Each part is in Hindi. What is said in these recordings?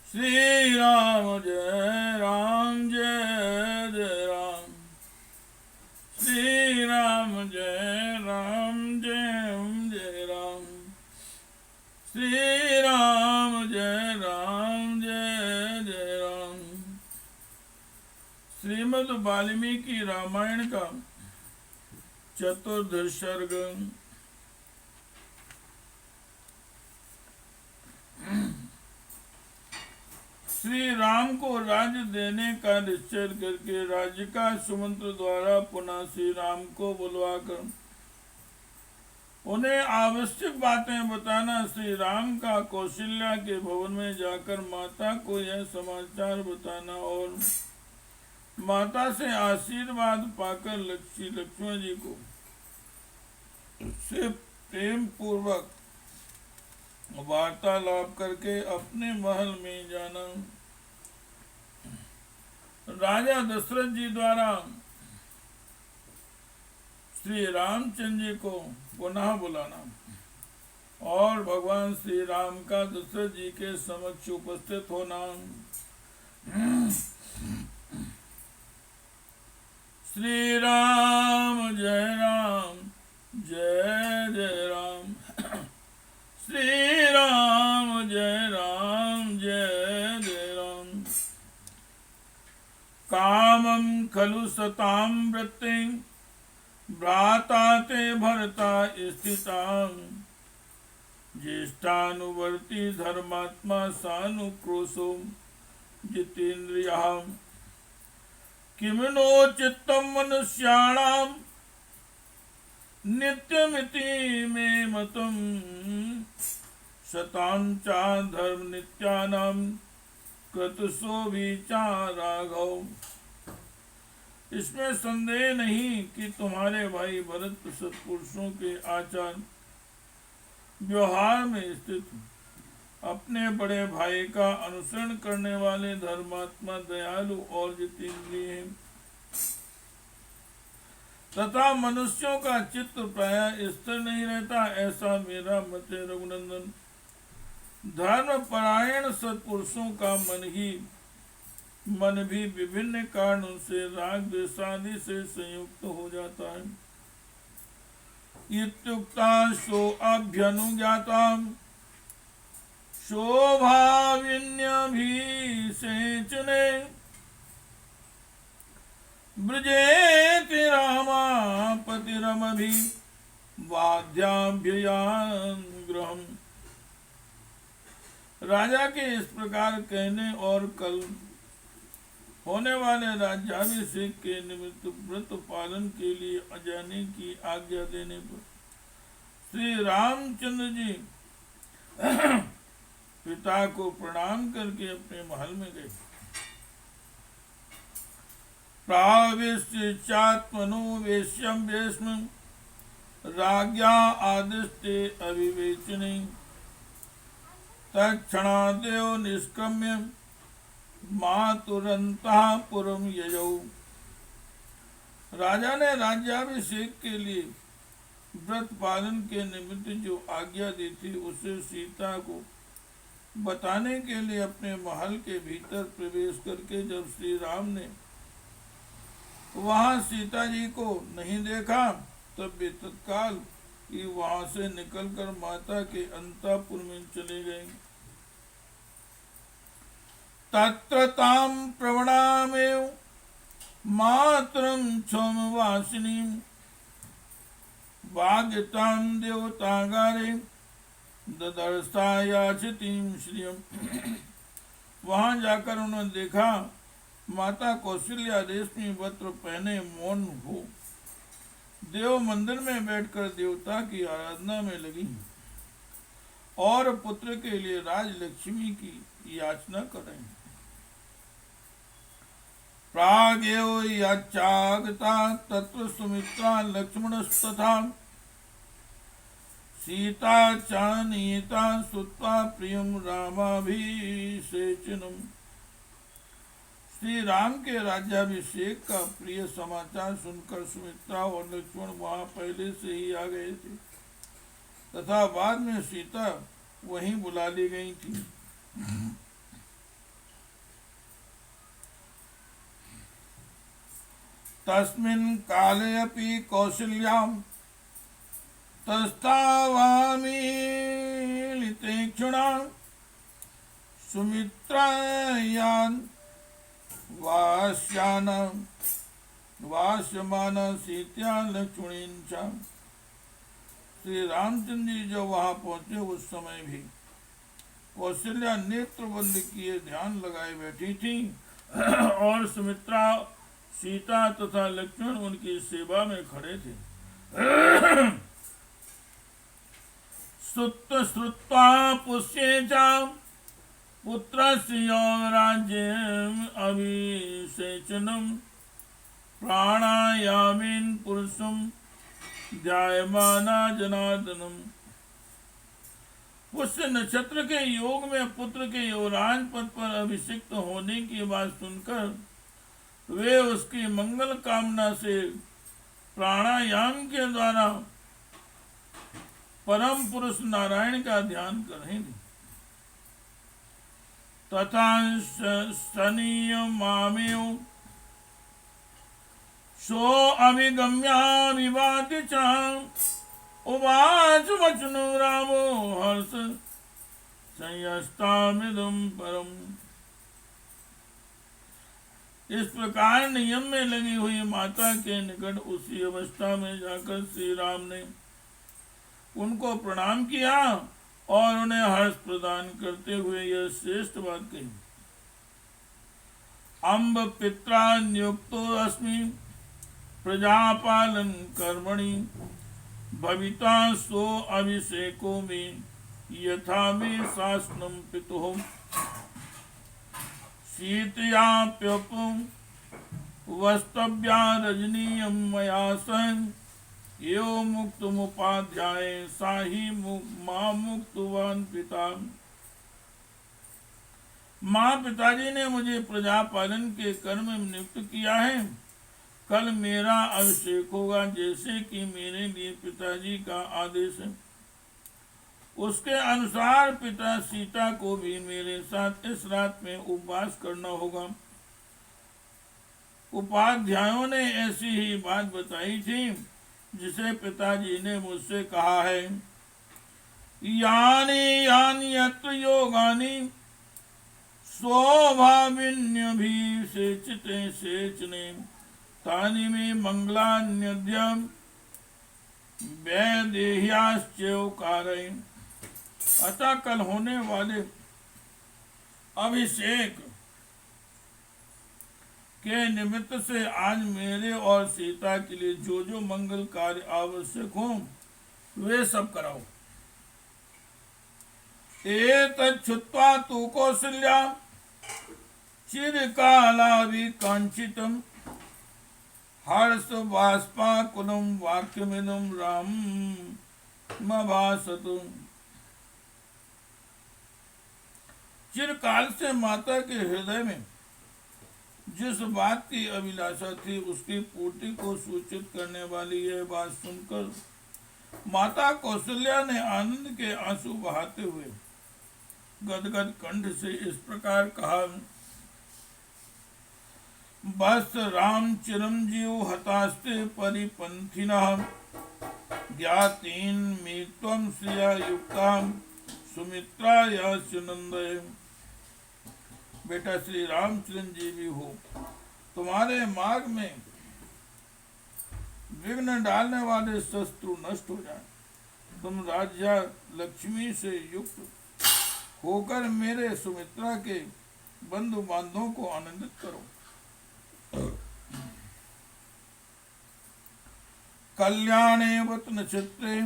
श्री राम जय राम जय जय राम। श्री राम जय राम जय जय राम। श्री राम जय राम जय जय राम। श्रीमद् वाल्मीकि रामायण का चतुर्दश सर्ग। श्री राम को राज्य देने का निश्चय करके राज्य का सुमंत्र द्वारा पुनः श्री राम को बुलवाकर उन्हें आवश्यक बातें बताना, श्री राम का कौशल्या के भवन में जाकर माता को यह समाचार बताना और माता से आशीर्वाद पाकर लक्ष्मण जी को से प्रेम पूर्वक वार्तालाप करके अपने महल में जाना। राजा दशरथ जी द्वारा श्री रामचंद्र जी को पुनः बुलाना और भगवान श्री राम का दशरथ जी के समक्ष उपस्थित होना। श्री राम जय राम जय जय राम। श्री राम जय राम जय जय राम। कामं खलु सतां वृत्तिं भ्राता ते भरता स्थितां ज्येष्ठानुवर्ती धर्मात्मा सानुक्रोशो जितेन्द्रियः किमिनो चित्तं मनुष्याणां नित्यमिति मे मतम् शतां च धर्म नित्यानां क्रतुसो विचाराघव। इसमें संदेह नहीं कि तुम्हारे भाई भरत सत्पुरुषों के आचार व्यवहार में स्थित अपने बड़े भाई का अनुसरण करने वाले धर्मात्मा दयालु और जितेंद्रिय हैं तथा मनुष्यों का चित्त प्राय स्थिर नहीं रहता, ऐसा मेरा मत है रघुनंदन। धर्म परायण सत्पुरुषों का मन भी विभिन्न कारणों से राग द्वेषादि से संयुक्त हो जाता है। इत्युक्ता सो अभ्यनुज्ञाता शोभाविन्यभिषेचने ब्रजेति रामापतिरमभि वाद्याभ्ययान ग्रहम। राजा के इस प्रकार कहने और कल होने वाले राज्याभिषेक के निमित्त व्रत पालन के लिए जाने की आज्ञा देने पर श्री रामचंद्र जी पिता को प्रणाम करके अपने महल में गए। प्राविश्य चात्मनो वेश्यम वेश्म राज्ञा आदिस्ते अविवेचने तत्क्षणादेव निष्क्रम्य मातुरंता पुरम यजौ। राजा ने राज्याभिषेक के लिए व्रत पालन के निमित्त जो आज्ञा दी थी उसे सीता को बताने के लिए अपने महल के भीतर प्रवेश करके जब श्री राम ने वहां सीता जी को नहीं देखा तब वे तत्काल ही वहां से निकलकर माता के अंतःपुर में चले गए। तत्र तां प्रवणामेव मातरं क्षोमवासिनीं वाग्यतां देवतागारे ददर्शायाचितीं श्रियम्। वहां जाकर उन्होंने देखा माता कौशल्या रेशमी वस्त्र पहने मौन हो देव मंदिर में बैठकर देवता की आराधना में लगी और पुत्र के लिए राजलक्ष्मी की याचना कर रहे हैं। प्रागेव याचागता तत्र सुमित्रा लक्ष्मणस्तथा सीता चानीता सुत्वा प्रियम रामाभिषेचनम। श्री राम के राज्याभिषेक का प्रिय समाचार सुनकर सुमित्रा और लक्ष्मण वहां पहले से ही आ गए थे तथा बाद में सीता वहीं बुला ली गई थी। तस्मिन् काले अपि कौसल्यां तस्थावामीलितेक्षुणां सुमित्रायान् वास्यमान सीत्या लक्ष्मणीं च। श्री रामचंद्र जी जब वहां पहुंचे उस समय भी कौशल्या नेत्र बंद किए ध्यान लगाए बैठी थी और सुमित्रा, सीता तथा लक्ष्मण उनकी सेवा में खड़े थे। सुत श्रुत्वा पुष्ये च पुत्रस्य राज्यम् अभिषेचनम् प्राणायामेन पुरुषं ध्यायमाना जनार्दनम। पुष्य नक्षत्र के योग में पुत्र के युवराज पद पर अभिषिक्त होने की बात सुनकर वे उसकी मंगल कामना से प्राणायाम के द्वारा परम पुरुष नारायण का ध्यान कर रहे थे। तथा शनियमामेव सो अभिगम्याभिवाद्य च उवाच वचनो रामो हर्ष संयस्तामिदं परम। इस प्रकार नियम में लगी हुई माता के निकट उसी अवस्था में जाकर श्री राम ने उनको प्रणाम किया और उन्हें हर्ष प्रदान करते हुए यह श्रेष्ठ बात कही। अम्ब पित्रा नियुक्तो अस्मि प्रजापालन कर्मणि भविता सो अभिषेको में यथा मे शासनम पितुः शीतयाप्यपुं वस्तव्या रजनीयं मया सह यो मुक्तमुपाध्याय साहि मां मुक्तवान पिता। माँ पिताजी ने मुझे प्रजापालन के कर्म में नियुक्त किया है। कल मेरा अभिषेक होगा जैसे कि मेरे लिए पिताजी का आदेश है। उसके अनुसार पिता सीता को भी मेरे साथ इस रात में उपवास करना होगा। उपाध्यायों ने ऐसी ही बात बताई थी जिसे पिताजी ने मुझसे कहा है। यानि यानि यत्र योगानि स्वभाविन्यभिषेचिते सेचने तानि में मंगलान्यद्यम वैदेह्याश्चौकारय। अतः कल होने वाले अभिषेक के निमित्त से आज मेरे और सीता के लिए जो जो मंगल कार्य आवश्यक हो वे सब कराओ। एतच्छुत्वा तु कौसल्या चिरकालाभिकांक्षितम् हर्ष बाष्पाकुलं वाक्यमिदं राममभासतु। चिरकाल से माता के हृदय में जिस बात की अभिलाषा थी उसकी पूर्ति को सूचित करने वाली यह बात सुनकर माता कौशल्या ने आनंद के आंसू बहाते हुए गदगद कंठ से इस प्रकार कहा। बस राम चिरंजीव हतास्ते परिपंथिनः ज्ञातीन मे त्वं श्रिया युक्ता सुमित्राया सुनंदय। बेटा श्री राम चिरंजीवी हो, तुम्हारे मार्ग में विघ्न डालने वाले शत्रु नष्ट हो जाए। तुम राज्य लक्ष्मी से युक्त होकर मेरे सुमित्रा के बंधु बांधवों को आनंदित करो। कल्याणे वत नक्षत्रे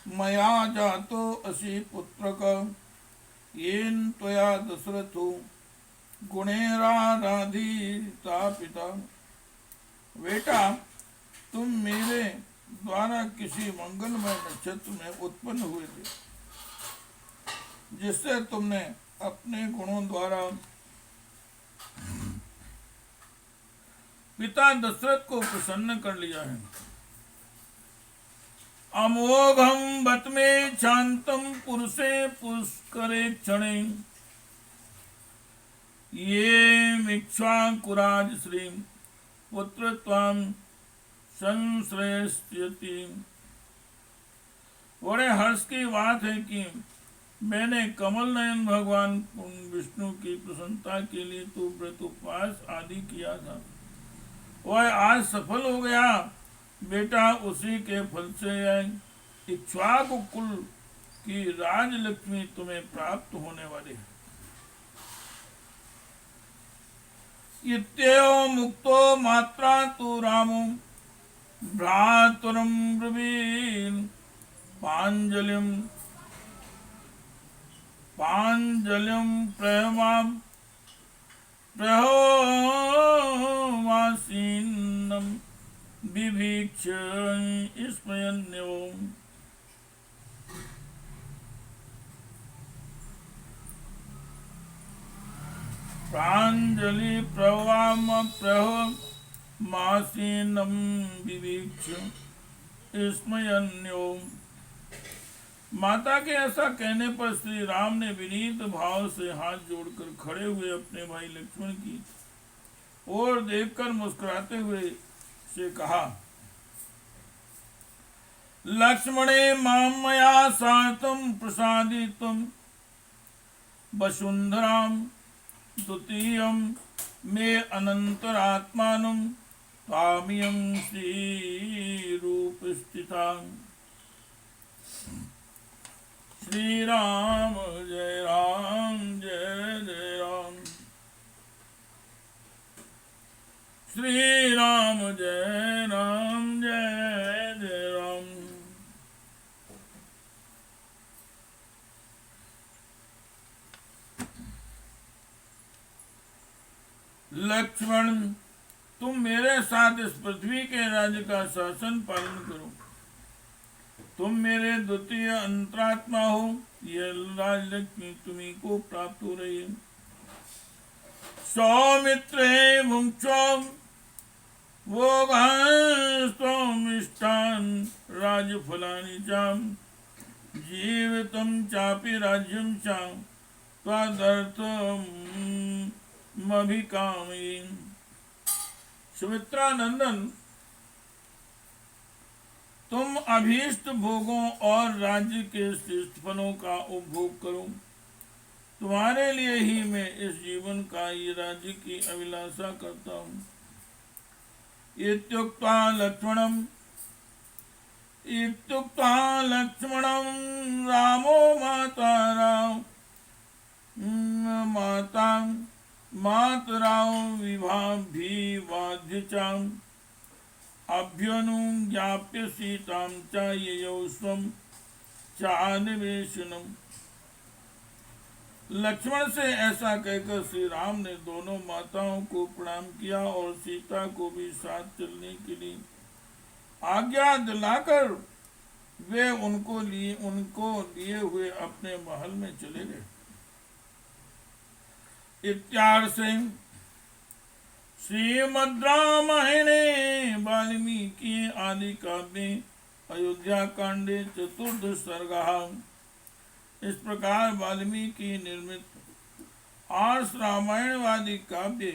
मया जातो असि पुत्रक येन त्वया दशरथो गुणेराराधिता पिता। बेटा तुम मेरे द्वारा किसी मंगलमय नक्षत्र में उत्पन्न हुए थे जिससे तुमने अपने गुणों द्वारा पिता दशरथ को प्रसन्न कर लिया है। अमोघम बत में शांतम पुरुषे पुष्करे क्षणे ये मिक्ष्वाकुराज श्री पुत्र त्वाम संश्रयस्यति। बड़े हर्ष की बात है कि मैंने कमल नयन भगवान विष्णु की प्रसन्नता के लिए तो व्रत उपवास आदि किया था, वह आज सफल हो गया। बेटा, उसी के फल से इक्ष्वाकु कुल की राजलक्ष्मी तुम्हें प्राप्त होने वाली है। इत्येवं मुक्तो मात्रा तु रामो भ्रातुरं ब्रवीन् पाञ्जलिं प्रहोमासीनं बिभीक्ष स्मयन्यो। प्राञ्जलि प्रहोमासीनं बिभीक्ष स्मयन्यो। माता के ऐसा कहने पर श्री राम ने विनीत भाव से हाथ जोड़कर खड़े हुए अपने भाई लक्ष्मण की ओर देखकर मुस्कुराते हुए से कहा, लक्ष्मणे मां मया सार्धं प्रसादितुं वसुन्धरां द्वितीयं मे अनन्तरात्मानं त्वामियं श्रीरूपस्थिताम्। श्री राम जय राम जय जय राम। श्री राम जय राम जय जय राम। लक्ष्मण, तुम मेरे साथ इस पृथ्वी के राज्य का शासन पालन करो। तुम मेरे द्वितीय अंतरात्मा हो, यह राजलक्ष्मी तुम्ही को प्राप्त हो रही है। सौमित्रे भुंक्षो भोगास्त्वमिष्टान् राजफलानि चाम जीवितं चापि राज्यं च त्वदर्थमभिकामये। सुमित्रा नंदन, तुम अभीष्ट भोगों और राज्य के श्रेष्ठ फलों का उपभोग करो। तुम्हारे लिए ही मैं इस जीवन का ये राज्य की अभिलाषा करता हूँ। इत्युक्त्वा लक्ष्मणं रामो मातरां विभाभिवाद्य च अभ्यनुज्ञाप्य सीतां च ययौ स्वं चान्वेषणम्। लक्ष्मण से ऐसा कहकर श्री राम ने दोनों माताओं को प्रणाम किया और सीता को भी साथ चलने के लिए आज्ञा दिलाकर वे उनको लिए हुए अपने महल में चले गए। इत्यार्षे श्रीमद् रामायणे वाल्मीकि आदि काव्ये अयोध्या कांडे चतुर्थ सर्गः। इस प्रकार वाल्मीकि निर्मित आर्ष रामायणवादी काव्य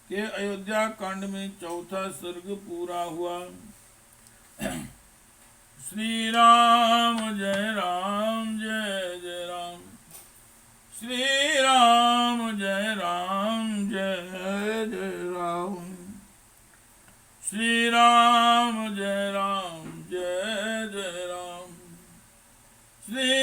के अयोध्या कांड में चौथा सर्ग पूरा हुआ। श्री राम जय राम। श्री राम जय जय राम। श्री राम जय जय राम। श्री